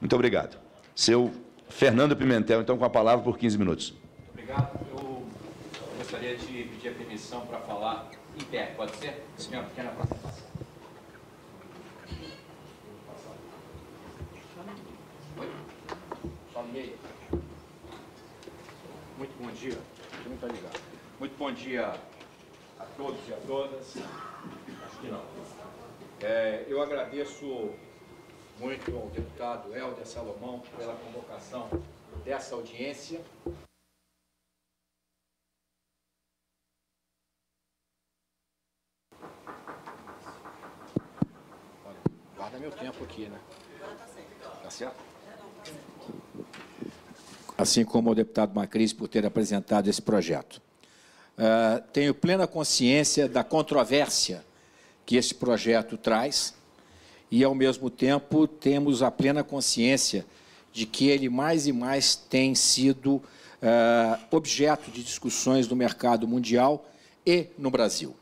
Muito obrigado. Seu Fernando Pimentel, então, com a palavra por 15 minutos. Obrigado. Eu gostaria de pedir a permissão para falar em pé, pode ser? Sim. Uma pequena apresentação. Muito bom dia. Não está ligado. Muito bom dia a todos e a todas. Acho que não. Eu agradeço muito ao deputado Helder Salomão pela convocação dessa audiência. Guarda meu tempo aqui, né? Tá certo? Assim como o deputado Macris por ter apresentado esse projeto. Tenho plena consciência da controvérsia que esse projeto traz e, ao mesmo tempo, temos a plena consciência de que ele mais e mais tem sido objeto de discussões no mercado mundial e no Brasil.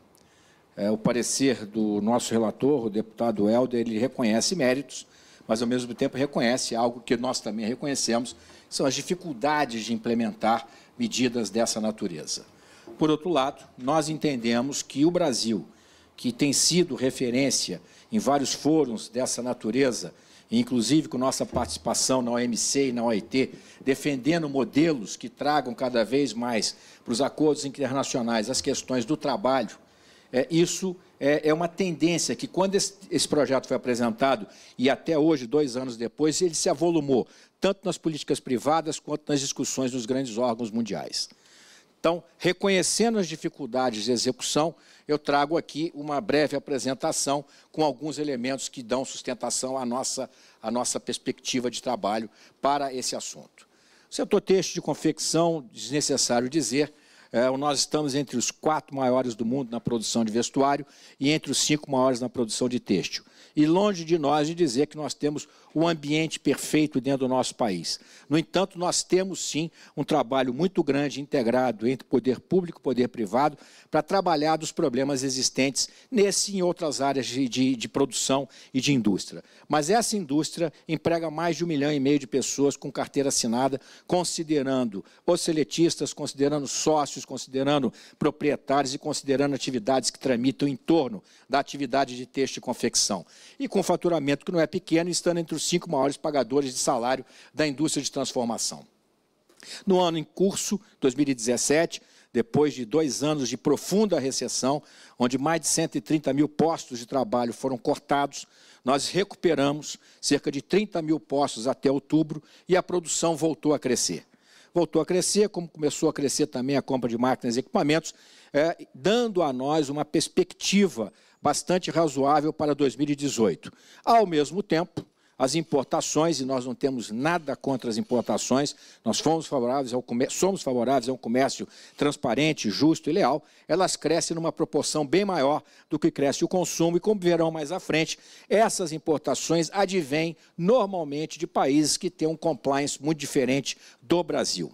O parecer do nosso relator, o deputado Helder, ele reconhece méritos, mas, ao mesmo tempo, reconhece algo que nós também reconhecemos, que são as dificuldades de implementar medidas dessa natureza. Por outro lado, nós entendemos que o Brasil, que tem sido referência em vários fóruns dessa natureza, inclusive com nossa participação na OMC e na OIT, defendendo modelos que tragam cada vez mais para os acordos internacionais as questões do trabalho, isso é uma tendência que, quando esse projeto foi apresentado, e até hoje, 2 anos depois, ele se avolumou, tanto nas políticas privadas quanto nas discussões dos grandes órgãos mundiais. Então, reconhecendo as dificuldades de execução, eu trago aqui uma breve apresentação com alguns elementos que dão sustentação à nossa perspectiva de trabalho para esse assunto. O setor têxtil de confecção, desnecessário dizer, nós estamos entre os 4 maiores do mundo na produção de vestuário e entre os 5 maiores na produção de têxtil. E longe de nós de dizer que nós temos um ambiente perfeito dentro do nosso país. No entanto, nós temos, sim, um trabalho muito grande, integrado entre poder público e poder privado, para trabalhar dos problemas existentes nesse e em outras áreas de produção e de indústria. Mas essa indústria emprega mais de 1,5 milhão de pessoas com carteira assinada, considerando os seletistas, considerando sócios, considerando proprietários e considerando atividades que tramitam em torno da atividade de têxtil e confecção. E com faturamento que não é pequeno, estando entre os 5 maiores pagadores de salário da indústria de transformação. No ano em curso, 2017, depois de 2 anos de profunda recessão, onde mais de 130 mil postos de trabalho foram cortados, nós recuperamos cerca de 30 mil postos até outubro e a produção voltou a crescer. Voltou a crescer, como começou a crescer também a compra de máquinas e equipamentos, dando a nós uma perspectiva bastante razoável para 2018. Ao mesmo tempo, as importações, e nós não temos nada contra as importações, nós somos favoráveis ao comércio transparente, justo e leal, elas crescem numa proporção bem maior do que cresce o consumo, e como verão mais à frente, essas importações advêm normalmente de países que têm um compliance muito diferente do Brasil.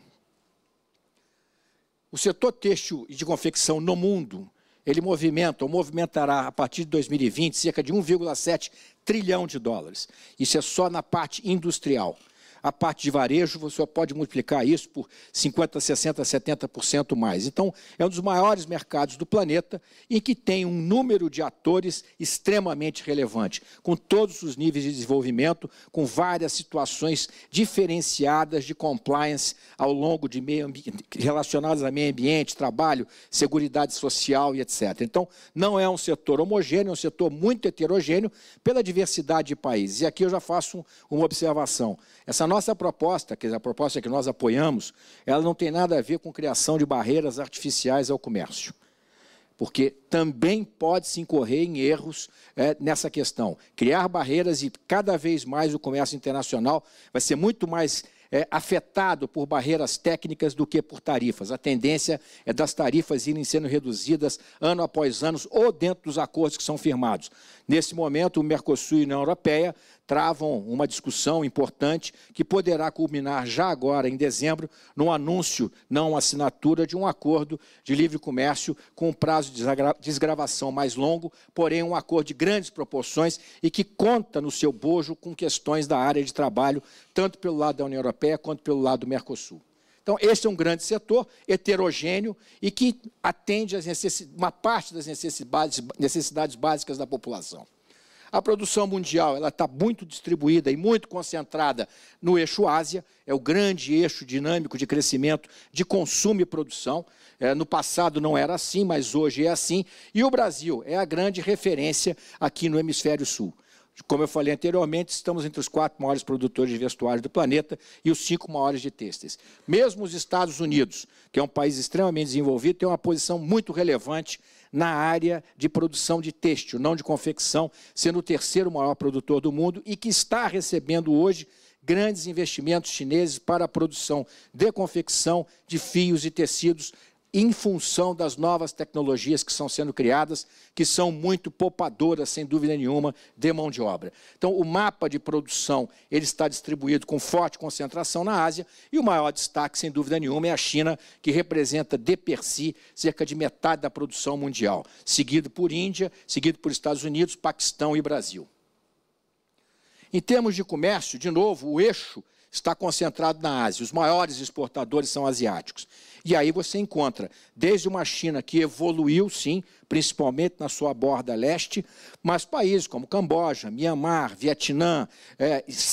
O setor têxtil e de confecção no mundo, ele movimentará, a partir de 2020, cerca de 1,7 trilhão de dólares. Isso é só na parte industrial. A parte de varejo, você pode multiplicar isso por 50%, 60%, 70% mais. Então, é um dos maiores mercados do planeta em que tem um número de atores extremamente relevante, com todos os níveis de desenvolvimento, com várias situações diferenciadas de compliance ao longo de relacionadas a meio ambiente, trabalho, seguridade social e etc. Então, não é um setor homogêneo, é um setor muito heterogêneo pela diversidade de países. E aqui eu já faço uma observação. Essa nossa proposta, que é a proposta que nós apoiamos, ela não tem nada a ver com criação de barreiras artificiais ao comércio, porque também pode-se incorrer em erros nessa questão. Criar barreiras e cada vez mais o comércio internacional vai ser muito mais afetado por barreiras técnicas do que por tarifas. A tendência é das tarifas irem sendo reduzidas ano após ano ou dentro dos acordos que são firmados. Nesse momento, o Mercosul e a União Europeia travam uma discussão importante que poderá culminar já agora, em dezembro, no anúncio, não assinatura, de um acordo de livre comércio com um prazo de desgravação mais longo, porém um acordo de grandes proporções e que conta no seu bojo com questões da área de trabalho, tanto pelo lado da União Europeia quanto pelo lado do Mercosul. Então, esse é um grande setor heterogêneo e que atende uma parte das necessidades básicas da população. A produção mundial está muito distribuída e muito concentrada no eixo Ásia, é o grande eixo dinâmico de crescimento de consumo e produção. No passado não era assim, mas hoje é assim. E o Brasil é a grande referência aqui no Hemisfério Sul. Como eu falei anteriormente, estamos entre os 4 maiores produtores de vestuário do planeta e os 5 maiores de têxteis. Mesmo os Estados Unidos, que é um país extremamente desenvolvido, tem uma posição muito relevante na área de produção de têxtil, não de confecção, sendo o 3º maior produtor do mundo e que está recebendo hoje grandes investimentos chineses para a produção de confecção de fios e tecidos em função das novas tecnologias que estão sendo criadas, que são muito poupadoras, sem dúvida nenhuma, de mão de obra. Então, o mapa de produção ele está distribuído com forte concentração na Ásia, e o maior destaque, sem dúvida nenhuma, é a China, que representa, de per si, cerca de metade da produção mundial, seguido por Índia, seguido por Estados Unidos, Paquistão e Brasil. Em termos de comércio, de novo, o eixo está concentrado na Ásia. Os maiores exportadores são asiáticos. E aí você encontra desde uma China que evoluiu, sim, principalmente na sua borda leste, mas países como Camboja, Mianmar, Vietnã,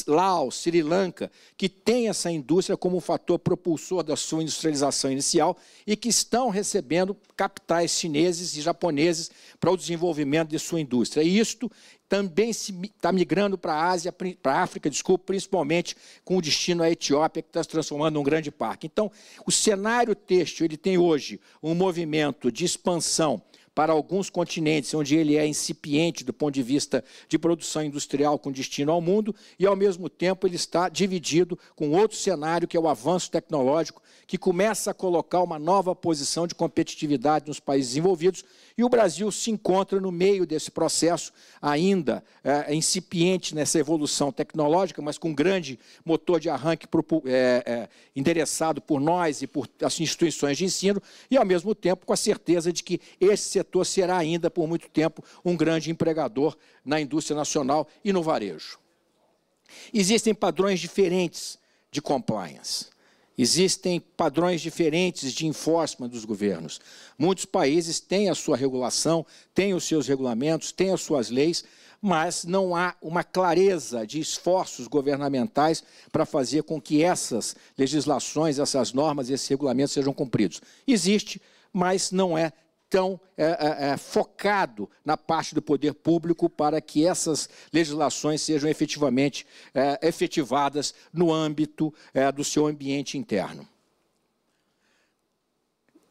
Laos, Sri Lanka, que têm essa indústria como um fator propulsor da sua industrialização inicial e que estão recebendo capitais chineses e japoneses para o desenvolvimento de sua indústria. E isto também está migrando para a Ásia, para a África, desculpa, principalmente com o destino à Etiópia, que está se transformando num grande parque. Então, o cenário têxtil ele tem hoje um movimento de expansão para alguns continentes, onde ele é incipiente do ponto de vista de produção industrial com destino ao mundo, e, ao mesmo tempo, ele está dividido com outro cenário, que é o avanço tecnológico, que começa a colocar uma nova posição de competitividade nos países desenvolvidos, e o Brasil se encontra no meio desse processo, ainda incipiente nessa evolução tecnológica, mas com grande motor de arranque endereçado por nós e por as instituições de ensino, e, ao mesmo tempo, com a certeza de que esse setor será ainda, por muito tempo, um grande empregador na indústria nacional e no varejo. Existem padrões diferentes de compliance. Existem padrões diferentes de enforcement dos governos. Muitos países têm a sua regulação, têm os seus regulamentos, têm as suas leis, mas não há uma clareza de esforços governamentais para fazer com que essas legislações, essas normas, esses regulamentos sejam cumpridos. Existe, mas não é tão focado na parte do poder público para que essas legislações sejam efetivamente efetivadas no âmbito do seu ambiente interno.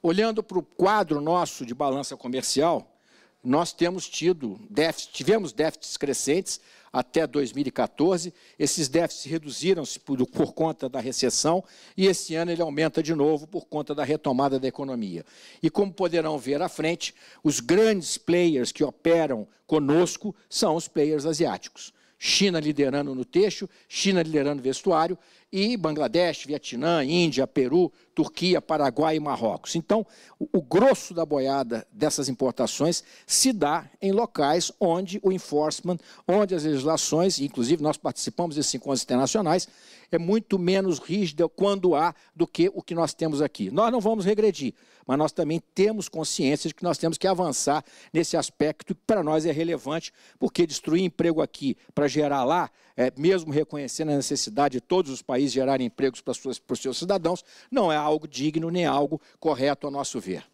Olhando para o quadro nosso de balança comercial, nós tivemos déficits crescentes até 2014, esses déficits reduziram-se por conta da recessão e esse ano ele aumenta de novo por conta da retomada da economia. E como poderão ver à frente, os grandes players que operam conosco são os players asiáticos. China liderando no têxtil, China liderando no vestuário, e Bangladesh, Vietnã, Índia, Peru, Turquia, Paraguai e Marrocos. Então, o grosso da boiada dessas importações se dá em locais onde o enforcement, onde as legislações, inclusive nós participamos desses encontros internacionais, é muito menos rígida quando há do que o que nós temos aqui. Nós não vamos regredir, mas nós também temos consciência de que nós temos que avançar nesse aspecto que para nós é relevante, porque destruir emprego aqui para gerar lá, mesmo reconhecendo a necessidade de todos os países gerarem empregos para os seus cidadãos, não é algo digno nem algo correto a nosso ver.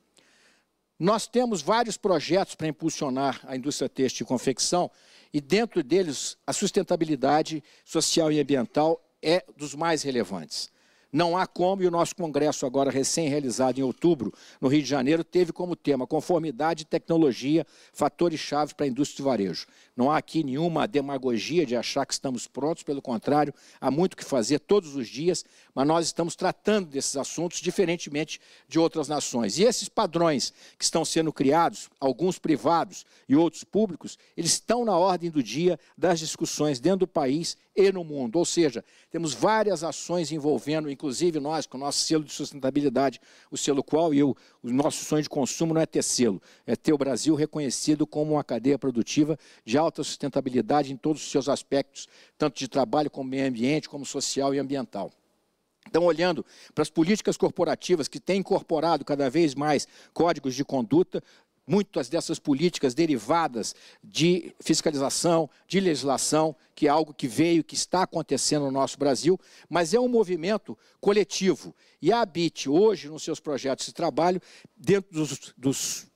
Nós temos vários projetos para impulsionar a indústria têxtil e confecção, e dentro deles a sustentabilidade social e ambiental é dos mais relevantes. Não há como, e o nosso congresso agora recém-realizado em outubro, no Rio de Janeiro, teve como tema conformidade e tecnologia, fatores-chave para a indústria de varejo. Não há aqui nenhuma demagogia de achar que estamos prontos, pelo contrário, há muito o que fazer todos os dias, mas nós estamos tratando desses assuntos diferentemente de outras nações. E esses padrões que estão sendo criados, alguns privados e outros públicos, eles estão na ordem do dia das discussões dentro do país e no mundo. Ou seja, temos várias ações envolvendo, inclusive nós, com o nosso selo de sustentabilidade, o selo qual o nosso sonho de consumo não é ter selo, é ter o Brasil reconhecido como uma cadeia produtiva de alta sustentabilidade em todos os seus aspectos, tanto de trabalho como meio ambiente, como social e ambiental. Então, olhando para as políticas corporativas que têm incorporado cada vez mais códigos de conduta, muitas dessas políticas derivadas de fiscalização, de legislação, que é algo que veio, que está acontecendo no nosso Brasil, mas é um movimento coletivo. E a ABIT, hoje, nos seus projetos de trabalho, dentro dos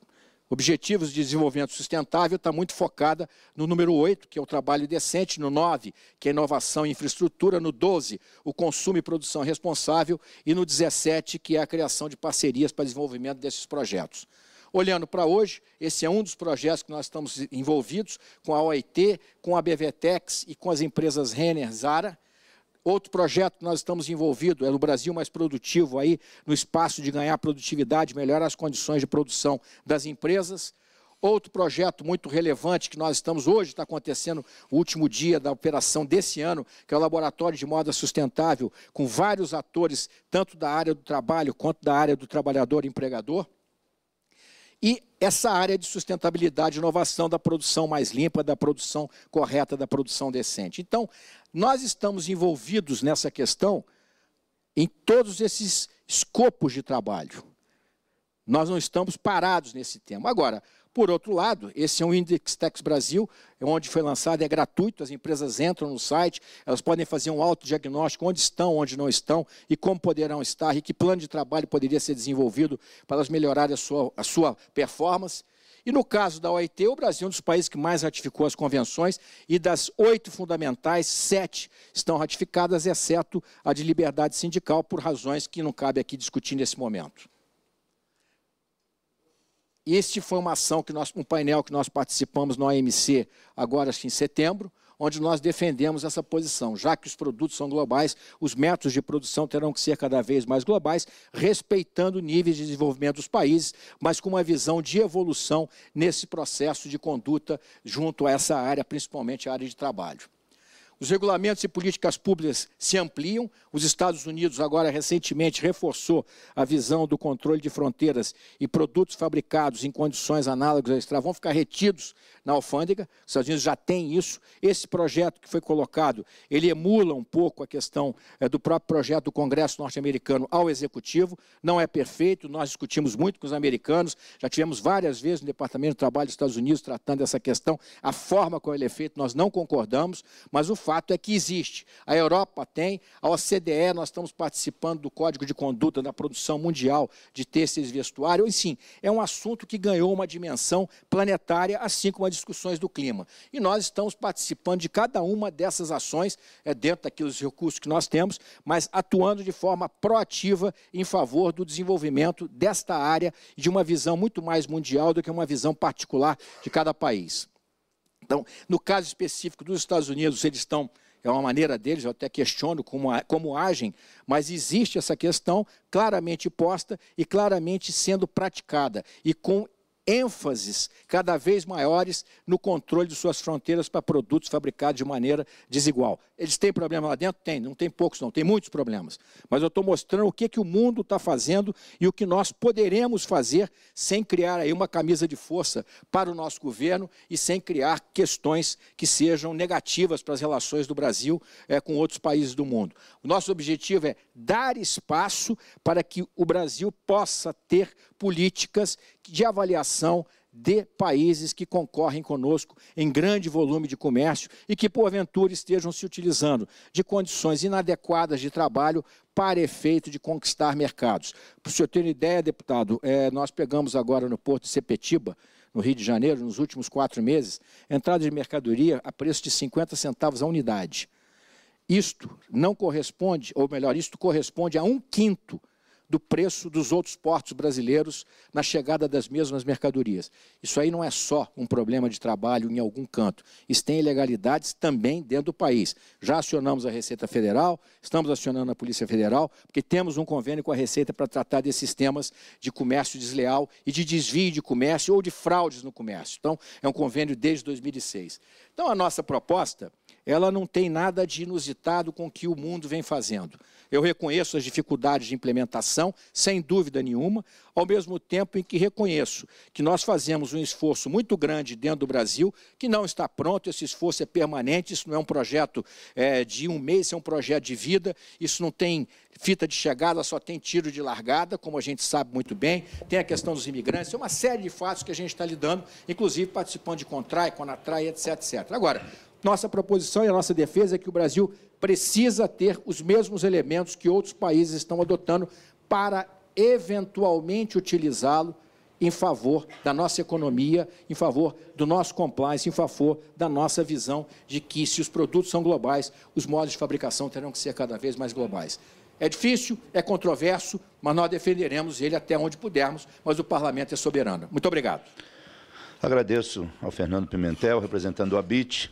Objetivos de Desenvolvimento Sustentável, está muito focada no número 8, que é o trabalho decente, no 9, que é inovação e infraestrutura, no 12, o consumo e produção responsável, e no 17, que é a criação de parcerias para desenvolvimento desses projetos. Olhando para hoje, esse é um dos projetos que nós estamos envolvidos, com a OIT, com a BVTEX e com as empresas Renner, Zara. Outro projeto que nós estamos envolvidos é no Brasil Mais Produtivo, aí, no espaço de ganhar produtividade, melhorar as condições de produção das empresas. Outro projeto muito relevante que nós estamos hoje, está acontecendo o último dia da operação desse ano, que é o Laboratório de Moda Sustentável, com vários atores, tanto da área do trabalho quanto da área do trabalhador e empregador. E essa área de sustentabilidade e inovação da produção mais limpa, da produção correta, da produção decente. Então, nós estamos envolvidos nessa questão em todos esses escopos de trabalho. Nós não estamos parados nesse tema. Agora, por outro lado, esse é um Indextex Brasil, onde foi lançado, é gratuito, as empresas entram no site, elas podem fazer um autodiagnóstico, onde estão, onde não estão, e como poderão estar, e que plano de trabalho poderia ser desenvolvido para elas melhorarem a sua performance. E no caso da OIT, o Brasil é um dos países que mais ratificou as convenções, e das 8 fundamentais, 7 estão ratificadas, exceto a de liberdade sindical, por razões que não cabe aqui discutir nesse momento. Este foi uma ação, um painel que nós participamos no OMC, agora acho que em setembro, onde nós defendemos essa posição. Já que os produtos são globais, os métodos de produção terão que ser cada vez mais globais, respeitando níveis de desenvolvimento dos países, mas com uma visão de evolução nesse processo de conduta junto a essa área, principalmente a área de trabalho. Os regulamentos e políticas públicas se ampliam. Os Estados Unidos agora recentemente reforçou a visão do controle de fronteiras e produtos fabricados em condições análogas ao extrato vão ficar retidos na alfândega. Os Estados Unidos já têm isso. Esse projeto que foi colocado, ele emula um pouco a questão do próprio projeto do Congresso norte-americano ao Executivo. Não é perfeito, nós discutimos muito com os americanos, já tivemos várias vezes no Departamento do Trabalho dos Estados Unidos tratando dessa questão. A forma como ele é feito, nós não concordamos, mas o fato é que existe. A Europa tem, a OCDE, nós estamos participando do Código de Conduta da Produção Mundial de Têxteis e Vestuário. Enfim, é um assunto que ganhou uma dimensão planetária, assim como as discussões do clima. E nós estamos participando de cada uma dessas ações, dentro daqueles recursos que nós temos, mas atuando de forma proativa em favor do desenvolvimento desta área e de uma visão muito mais mundial do que uma visão particular de cada país. Então, no caso específico dos Estados Unidos, eles estão, é uma maneira deles, eu até questiono como agem, mas existe essa questão claramente posta e claramente sendo praticada, e com ênfases cada vez maiores no controle de suas fronteiras para produtos fabricados de maneira desigual. Eles têm problema lá dentro? Tem, não tem poucos não, tem muitos problemas. Mas eu estou mostrando o que o mundo está fazendo e o que nós poderemos fazer sem criar aí uma camisa de força para o nosso governo e sem criar questões que sejam negativas para as relações do Brasil com outros países do mundo. O nosso objetivo é dar espaço para que o Brasil possa ter políticas de avaliação de países que concorrem conosco em grande volume de comércio e que, porventura, estejam se utilizando de condições inadequadas de trabalho para efeito de conquistar mercados. Para o senhor ter uma ideia, deputado, nós pegamos agora no Porto de Sepetiba, no Rio de Janeiro, nos últimos 4 meses, entrada de mercadoria a preço de 50 centavos a unidade. isto não corresponde, ou melhor, isto corresponde a 1/5 do preço dos outros portos brasileiros na chegada das mesmas mercadorias. Isso aí não é só um problema de trabalho em algum canto. Isso tem ilegalidades também dentro do país. Já acionamos a Receita Federal, estamos acionando a Polícia Federal, porque temos um convênio com a Receita para tratar desses temas de comércio desleal e de desvio de comércio ou de fraudes no comércio. Então, é um convênio desde 2006. Então, a nossa proposta, ela não tem nada de inusitado com o que o mundo vem fazendo. Eu reconheço as dificuldades de implementação, sem dúvida nenhuma, ao mesmo tempo em que reconheço que nós fazemos um esforço muito grande dentro do Brasil, que não está pronto, esse esforço é permanente, isso não é um projeto de um mês, isso é um projeto de vida, isso não tem fita de chegada, só tem tiro de largada, como a gente sabe muito bem, tem a questão dos imigrantes, é uma série de fatos que a gente está lidando, inclusive participando de CONTRAI, CONATRAI, etc, etc. Agora, nossa proposição e a nossa defesa é que o Brasil precisa ter os mesmos elementos que outros países estão adotando para, eventualmente, utilizá-lo em favor da nossa economia, em favor do nosso compliance, em favor da nossa visão de que, se os produtos são globais, os modos de fabricação terão que ser cada vez mais globais. É difícil, é controverso, mas nós defenderemos ele até onde pudermos, mas o Parlamento é soberano. Muito obrigado. Agradeço ao Fernando Pimentel, representando o ABIT.